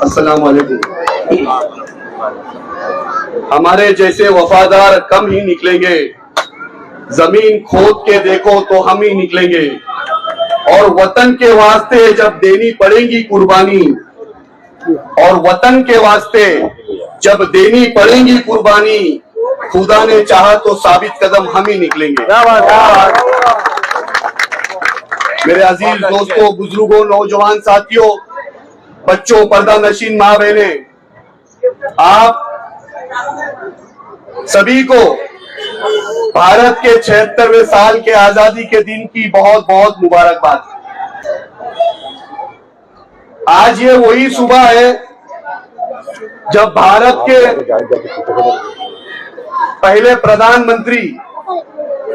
अस्सलाम वालेकुम। हमारे जैसे वफादार कम ही निकलेंगे, जमीन खोद के देखो तो हम ही निकलेंगे, और वतन के वास्ते जब देनी पड़ेगी कुर्बानी, और वतन के वास्ते जब देनी पड़ेगी कुर्बानी, खुदा ने चाहा तो साबित कदम हम ही निकलेंगे। मेरे अजीज दोस्तों, बुजुर्गों, नौजवान साथियों, बच्चों, पर्दा नशीन माँ बहने, आप सभी को भारत के 76वें साल के आजादी के दिन की बहुत बहुत मुबारकबाद। आज ये वही सुबह है जब भारत के पहले प्रधानमंत्री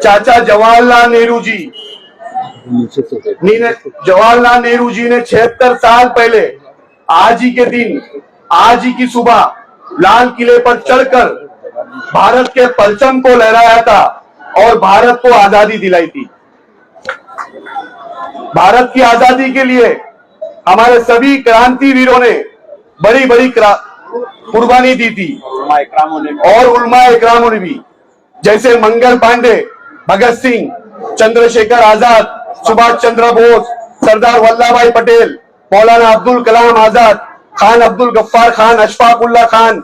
चाचा जवाहरलाल नेहरू जी ने 76 साल पहले आज ही के दिन, आज ही की सुबह लाल किले पर चढ़कर भारत के परचम को लहराया था और भारत को आजादी दिलाई थी। भारत की आजादी के लिए हमारे सभी क्रांतिवीरों ने बड़ी बड़ी कुर्बानी दी थी, और उलमा इकरामों ने भी, जैसे मंगल पांडे, भगत सिंह, चंद्रशेखर आजाद, सुभाष चंद्र बोस, सरदार वल्लभ भाई पटेल, मौलाना अब्दुल कलाम आजाद, खान अब्दुल गफ्फार खान, अशफाक उल्लाह खान,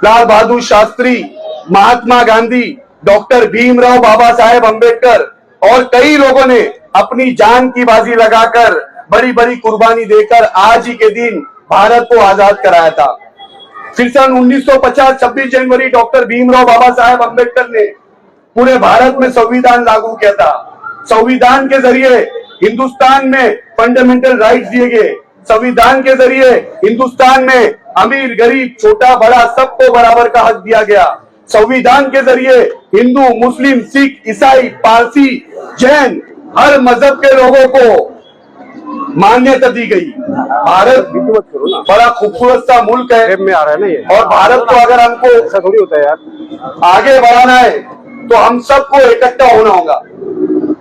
लाल बहादुर शास्त्री, महात्मा गांधी, डॉक्टर भीमराव बाबा साहेब अम्बेडकर, और कई लोगों ने अपनी जान की बाजी लगाकर बड़ी बड़ी कुर्बानी देकर आज ही के दिन भारत को आजाद कराया था। फिर सन 1950 26 जनवरी डॉक्टर भीमराव बाबा साहेब अम्बेडकर ने पूरे भारत में संविधान लागू किया था। संविधान के जरिए हिंदुस्तान में फंडामेंटल राइट्स दिए गए। संविधान के जरिए हिंदुस्तान में अमीर गरीब छोटा बड़ा सबको बराबर का हक दिया गया। संविधान के जरिए हिंदू, मुस्लिम, सिख, ईसाई, पारसी, जैन, हर मजहब के लोगों को मान्यता दी गई। भारत बड़ा खूबसूरत सा मुल्क है में आ रहा है ना ये, और भारत को अगर हमको ऐसा थोड़ी होता है यार, आगे बढ़ाना है तो हम सबको इकट्ठा होना होगा।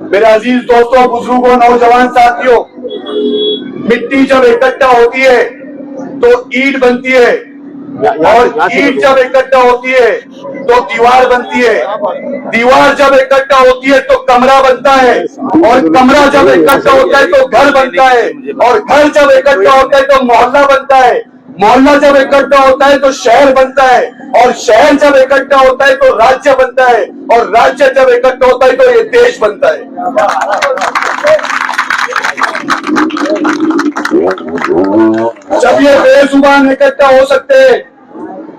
मेरे अजीज दोस्तों, बुजुर्गों, नौजवान साथियों, मिट्टी जब इकट्ठा होती है तो ईंट बनती है, और ईंट जब इकट्ठा होती है तो दीवार बनती है, दीवार जब इकट्ठा होती है तो कमरा बनता है, और कमरा जब इकट्ठा होता है तो घर बनता है, और घर जब इकट्ठा होता है तो मोहल्ला बनता है, मोहल्ला जब इकट्ठा होता है तो शहर बनता है, और शहर जब इकट्ठा होता है तो राज्य बनता है, और राज्य जब इकट्ठा होता है तो ये देश बनता है। जब ये बेजुबान इकट्ठा हो सकते हैं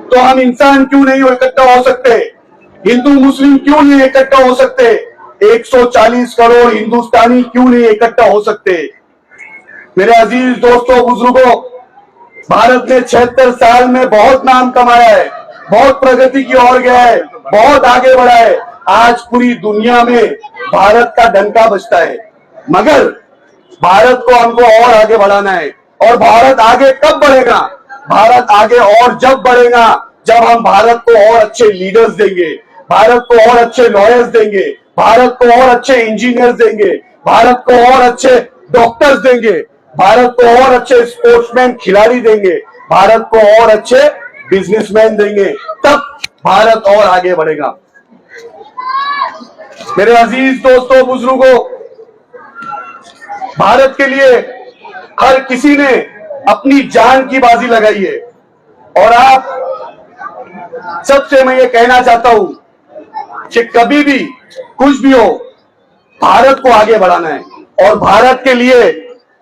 तो हम इंसान क्यों नहीं इकट्ठा हो सकते? हिंदू मुस्लिम क्यों नहीं इकट्ठा हो सकते? 140 करोड़ हिंदुस्तानी क्यों नहीं इकट्ठा हो सकते? मेरे अजीज दोस्तों, बुजुर्गों, भारत ने 76 साल में बहुत नाम कमाया है, बहुत प्रगति की ओर गया है, बहुत आगे बढ़ा है। आज पूरी दुनिया में भारत का डंका बजता है, मगर भारत को हमको और आगे बढ़ाना है। और भारत आगे कब बढ़ेगा? भारत आगे और जब बढ़ेगा जब हम भारत को और अच्छे लीडर्स देंगे, भारत को और अच्छे लॉयर्स देंगे, भारत को और अच्छे इंजीनियर्स देंगे, भारत को और अच्छे डॉक्टर्स देंगे, भारत को और अच्छे स्पोर्ट्समैन खिलाड़ी देंगे, भारत को और अच्छे बिजनेसमैन देंगे, तब भारत और आगे बढ़ेगा। मेरे अजीज दोस्तों, बुजुर्गों, भारत के लिए हर किसी ने अपनी जान की बाजी लगाई है, और आप सबसे मैं ये कहना चाहता हूं कि कभी भी कुछ भी हो, भारत को आगे बढ़ाना है। और भारत के लिए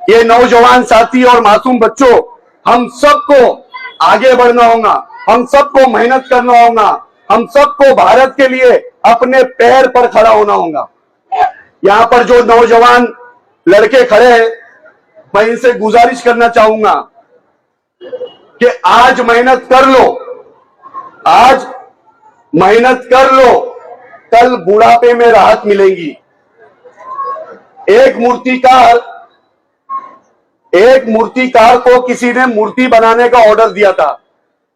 ये नौजवान साथी और मासूम बच्चों, हम सबको आगे बढ़ना होगा, हम सबको मेहनत करना होगा, हम सबको भारत के लिए अपने पैर पर खड़ा होना होगा। यहां पर जो नौजवान लड़के खड़े हैं, मैं इनसे गुजारिश करना चाहूंगा कि आज मेहनत कर लो, आज मेहनत कर लो, कल बुढ़ापे में राहत मिलेगी। एक मूर्तिकार को किसी ने मूर्ति बनाने का ऑर्डर दिया था।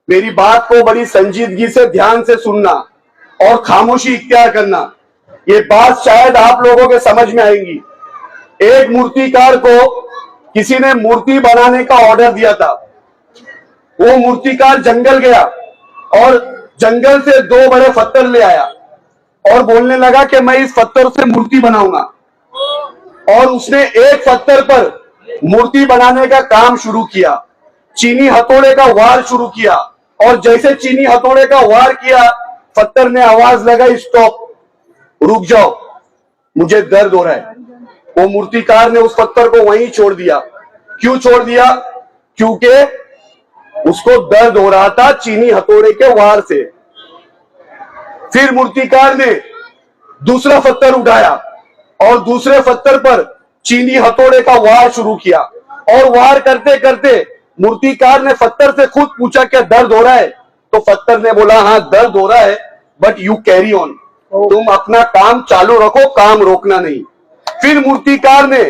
मेरी बात को बड़ी संजीदगी से ध्यान से सुनना और खामोशी इख्तियार करना, ये बात शायद आप लोगों के समझ में आएंगी। एक मूर्तिकार को किसी ने मूर्ति बनाने का ऑर्डर दिया था। वो मूर्तिकार जंगल गया और जंगल से 2 बड़े पत्थर ले आया और बोलने लगा कि मैं इस पत्थर से मूर्ति बनाऊंगा। और उसने एक पत्थर पर मूर्ति बनाने का काम शुरू किया। चीनी हथौड़े का वार शुरू किया और जैसे चीनी हथौड़े का वार किया, पत्थर ने आवाज लगाई, स्टॉप, रुक जाओ, मुझे दर्द हो रहा है। वो मूर्तिकार ने उस पत्थर को वहीं छोड़ दिया। क्यों छोड़ दिया? क्योंकि उसको दर्द हो रहा था चीनी हथौड़े के वार से। फिर मूर्तिकार ने दूसरा पत्थर उठाया और दूसरे पत्थर पर चीनी हथौड़े का वार शुरू किया और वार करते करते मूर्तिकार ने पत्थर से खुद पूछा क्या दर्द हो रहा है? तो पत्थर ने बोला हाँ दर्द हो रहा है, बट यू कैरी ऑन, तुम अपना काम चालू रखो, काम रोकना नहीं। फिर मूर्तिकार ने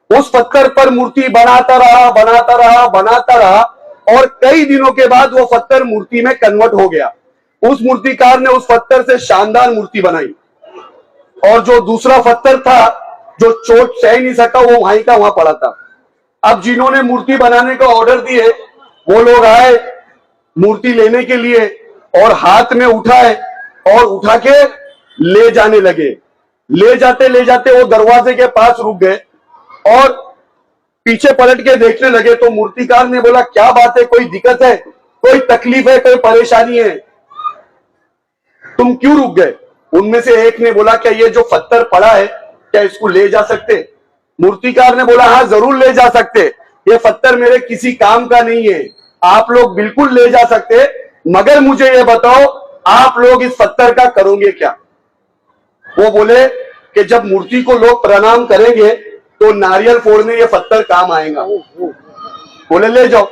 उस पत्थर पर मूर्ति बनाता रहा और कई दिनों के बाद वो पत्थर मूर्ति में कन्वर्ट हो गया। उस मूर्तिकार ने उस पत्थर से शानदार मूर्ति बनाई और जो दूसरा पत्थर था जो चोट सह नहीं सका, वो वहीं का वहां पड़ा था। अब जिन्होंने मूर्ति बनाने का ऑर्डर दिए वो लोग आए मूर्ति लेने के लिए और हाथ में उठाए और उठा के ले जाने लगे। ले जाते वो दरवाजे के पास रुक गए और पीछे पलट के देखने लगे। तो मूर्तिकार ने बोला क्या बात है, कोई दिक्कत है, कोई तकलीफ है, कोई परेशानी है, तुम क्यों रुक गए? उनमें से एक ने बोला क्या ये जो पत्थर पड़ा है क्या इसको ले जा सकते? मूर्तिकार ने बोला हाँ जरूर ले जा सकते, ये पत्थर मेरे किसी काम का नहीं है, आप लोग बिल्कुल ले जा सकते, मगर मुझे ये बताओ आप लोग इस पत्थर का करोगे क्या? वो बोले कि जब मूर्ति को लोग प्रणाम करेंगे तो नारियल फोड़ने ये पत्थर काम आएगा। बोले ले जाओ।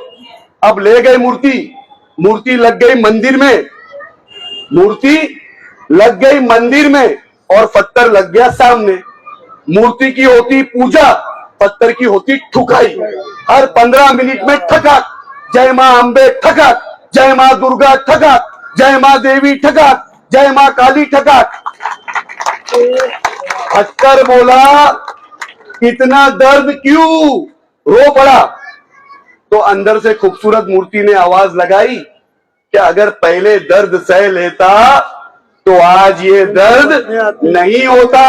अब ले गए मूर्ति लग गई मंदिर में, मूर्ति लग गई मंदिर में और पत्थर लग गया सामने। मूर्ति की होती पूजा, पत्थर की होती ठुकाई। हर 15 मिनट में ठकाक, जय मां अम्बे ठकाक, जय मां दुर्गा ठकाक, जय मां देवी ठकाक, जय मां काली ठकाक। हटकर बोला इतना दर्द क्यों? रो पड़ा। तो अंदर से खूबसूरत मूर्ति ने आवाज लगाई कि अगर पहले दर्द सह लेता तो आज ये दर्द नहीं होता।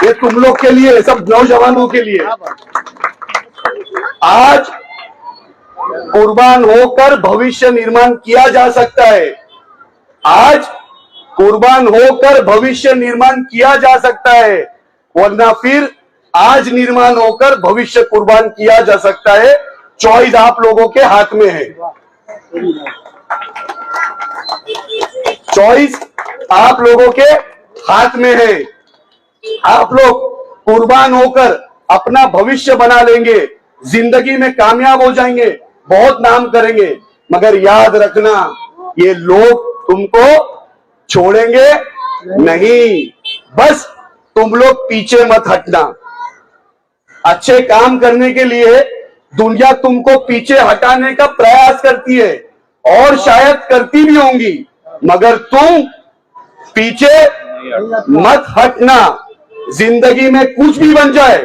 ये तुम लोग के लिए, सब नौजवानों के लिए। आज कुर्बान होकर भविष्य निर्माण किया जा सकता है। आज कुर्बान होकर भविष्य निर्माण किया जा सकता है, वरना फिर आज निर्माण होकर भविष्य कुर्बान किया जा सकता है। चॉइस आप लोगों के हाथ में है। चॉइस आप लोगों के हाथ में है। आप लोग कुर्बान होकर अपना भविष्य बना लेंगे, जिंदगी में कामयाब हो जाएंगे, बहुत नाम करेंगे, मगर याद रखना ये लोग तुमको छोड़ेंगे नहीं। बस तुम लोग पीछे मत हटना। अच्छे काम करने के लिए दुनिया तुमको पीछे हटाने का प्रयास करती है और शायद करती भी होंगी, मगर तुम पीछे मत हटना। जिंदगी में कुछ भी बन जाए,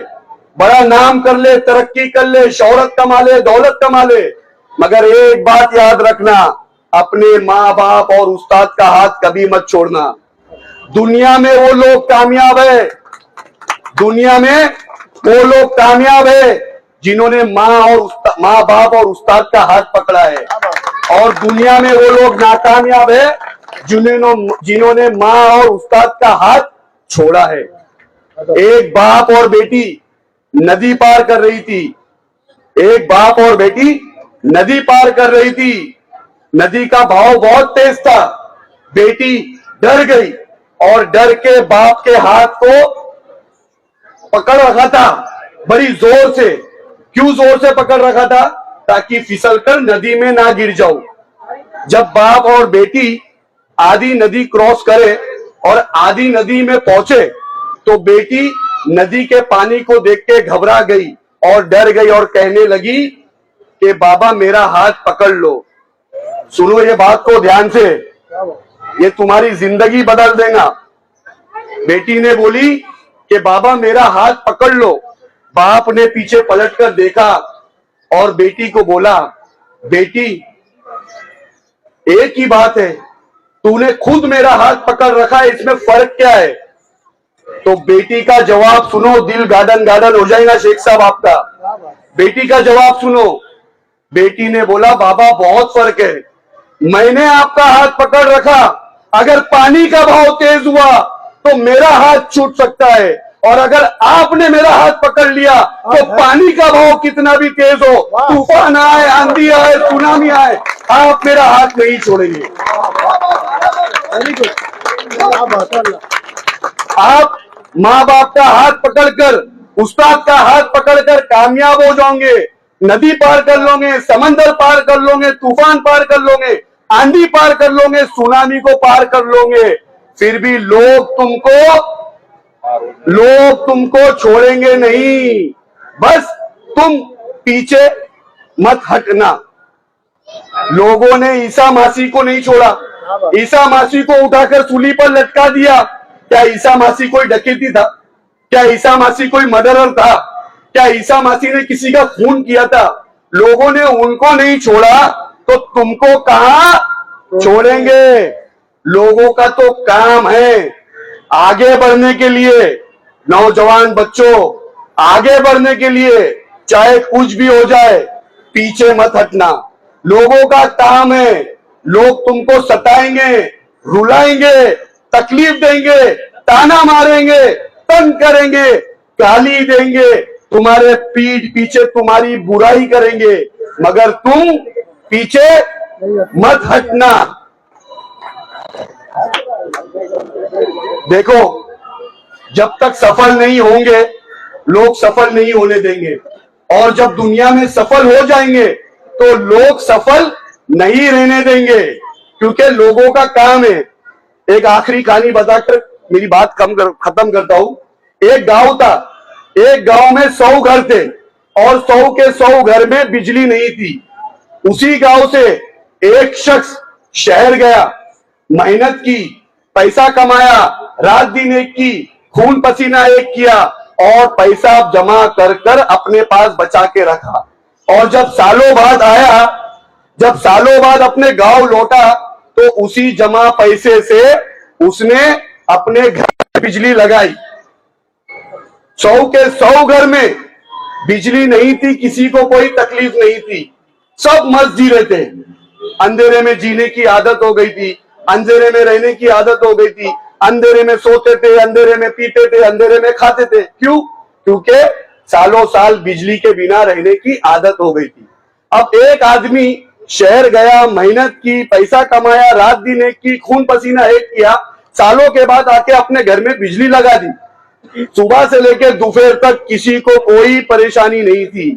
बड़ा नाम कर ले, तरक्की कर ले, शोहरत कमा ले, दौलत कमा ले, मगर एक बात याद रखना, अपने माँ बाप और उस्ताद का हाथ कभी मत छोड़ना। दुनिया में वो लोग कामयाब है, दुनिया में वो लोग कामयाब है जिन्होंने माँ बाप और उस्ताद का हाथ पकड़ा है, और दुनिया में वो लोग नाकामयाब है जिन्होंने माँ और उस्ताद का हाथ छोड़ा है। एक बाप और बेटी नदी पार कर रही थी, एक बाप और बेटी नदी पार कर रही थी। नदी का भाव बहुत तेज था, बेटी डर गई और डर के बाप के हाथ को पकड़ रखा था बड़ी जोर से। क्यों जोर से पकड़ रखा था? ताकि फिसलकर नदी में ना गिर जाऊं। जब बाप और बेटी आधी नदी क्रॉस करे और आधी नदी में पहुंचे तो बेटी नदी के पानी को देख के घबरा गई और डर गई और कहने लगी कि बाबा मेरा हाथ पकड़ लो। सुनो ये बात को ध्यान से, ये तुम्हारी जिंदगी बदल देगा। बेटी ने बोली कि बाबा मेरा हाथ पकड़ लो। बाप ने पीछे पलटकर देखा और बेटी को बोला बेटी, एक ही बात है, तूने खुद मेरा हाथ पकड़ रखा है, इसमें फर्क क्या है? तो बेटी का जवाब सुनो, दिल गार्डन गार्डन हो जाएगा शेख साहब आपका। बेटी का जवाब सुनो। बेटी ने बोला, बाबा बहुत फर्क है, मैंने आपका हाथ पकड़ रखा, अगर पानी का बहाव तेज हुआ तो मेरा हाथ छूट सकता है, और अगर आपने मेरा हाथ पकड़ लिया तो पानी का बहाव कितना भी तेज हो, तूफान आए, आंधी आए, सुनामी आए, आप मेरा हाथ नहीं छोड़ेंगे। आप माँ बाप का हाथ पकड़कर, उस्ताद का हाथ पकड़कर कामयाब हो जाओगे, नदी पार कर लोगे, समंदर पार कर लोगे, तूफान पार कर लोगे, आंधी पार कर लोगे, सुनामी को पार कर लोगे, फिर भी लोग तुमको छोड़ेंगे नहीं। बस तुम पीछे मत हटना। लोगों ने ईसा मसीह को नहीं छोड़ा, ईसा मसीह को उठाकर सूली पर लटका दिया। क्या ईसा मसीह कोई डकैती था? क्या ईसा मसीह कोई मर्डरर था? क्या ईसा मसीह ने किसी का खून किया था? लोगों ने उनको नहीं छोड़ा तो तुमको कहां छोड़ेंगे? लोगों का तो काम है आगे बढ़ने के लिए, नौजवान बच्चों, आगे बढ़ने के लिए चाहे कुछ भी हो जाए पीछे मत हटना। लोगों का काम है, लोग तुमको सताएंगे, रुलाएंगे, तकलीफ देंगे, ताना मारेंगे, तंग करेंगे, गाली देंगे, तुम्हारे पीठ पीछे तुम्हारी बुराई करेंगे, मगर तुम पीछे मत हटना। देखो, जब तक सफल नहीं होंगे लोग सफल नहीं होने देंगे, और जब दुनिया में सफल हो जाएंगे तो लोग सफल नहीं रहने देंगे, क्योंकि लोगों का काम है। एक आखिरी कहानी बताकर मेरी बात खत्म करता हूं। एक गांव था, एक गांव में 100 घर थे, और 100 के 100 घर में बिजली नहीं थी। उसी गांव से एक शख्स शहर गया, मेहनत की, पैसा कमाया, रात दिन एक की, खून पसीना एक किया, और पैसा जमा कर कर अपने पास बचा के रखा। और जब सालों बाद आया, जब सालों बाद अपने गांव लौटा, तो उसी जमा पैसे से उसने अपने घर में बिजली लगाई। 100 के 100 घर में बिजली नहीं थी, किसी को कोई तकलीफ नहीं थी, सब मस्त जी रहे थे। अंधेरे में जीने की आदत हो गई थी, अंधेरे में रहने की आदत हो गई थी, अंधेरे में सोते थे, अंधेरे में पीते थे, अंधेरे में खाते थे। क्यों? क्योंकि सालों साल बिजली के बिना रहने की आदत हो गई थी। अब एक आदमी शहर गया, मेहनत की, पैसा कमाया, रात दिन एक की, खून पसीना एक किया, सालों के बाद आके अपने घर में बिजली लगा दी। सुबह से लेकर दोपहर तक किसी को कोई परेशानी नहीं थी,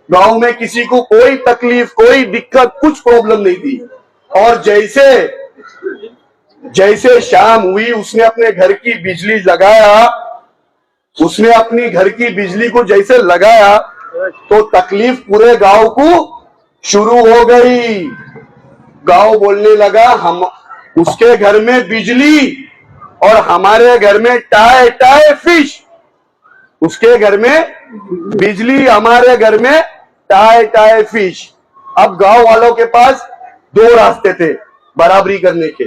गांव में किसी को कोई तकलीफ, कोई दिक्कत, कुछ प्रॉब्लम नहीं थी। और जैसे शाम हुई, उसने अपने घर की बिजली लगाया, उसने अपनी घर की बिजली को जैसे लगाया तो तकलीफ पूरे गांव को शुरू हो गई। गांव बोलने लगा, हम उसके घर में बिजली और हमारे घर में टाई टाई फिश। उसके घर में बिजली, हमारे घर में टाई टाई फिश। अब गांव वालों के पास 2 रास्ते थे बराबरी करने के,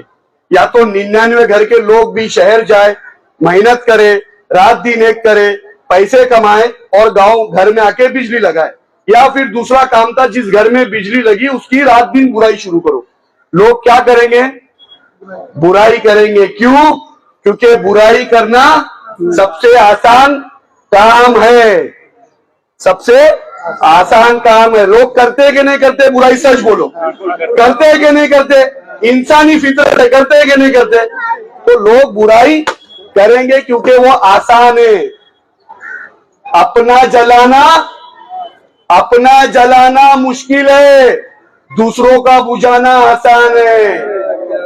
या तो 99 घर के लोग भी शहर जाए, मेहनत करे, रात दिन एक करे, पैसे कमाए और गांव घर में आके बिजली लगाए, या फिर दूसरा काम था, जिस घर में बिजली लगी उसकी रात दिन बुराई शुरू करो। लोग क्या करेंगे? बुराई करेंगे। क्यों? क्योंकि बुराई करना सबसे आसान काम है, सबसे आसान काम है। लोग करते कि नहीं करते बुराई? सच बोलो, करते कि नहीं करते? इंसानी फितरत है, करते कि नहीं करते? तो लोग बुराई करेंगे क्योंकि वो आसान है। अपना जलाना मुश्किल है, दूसरों का बुझाना आसान है।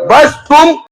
बस तुम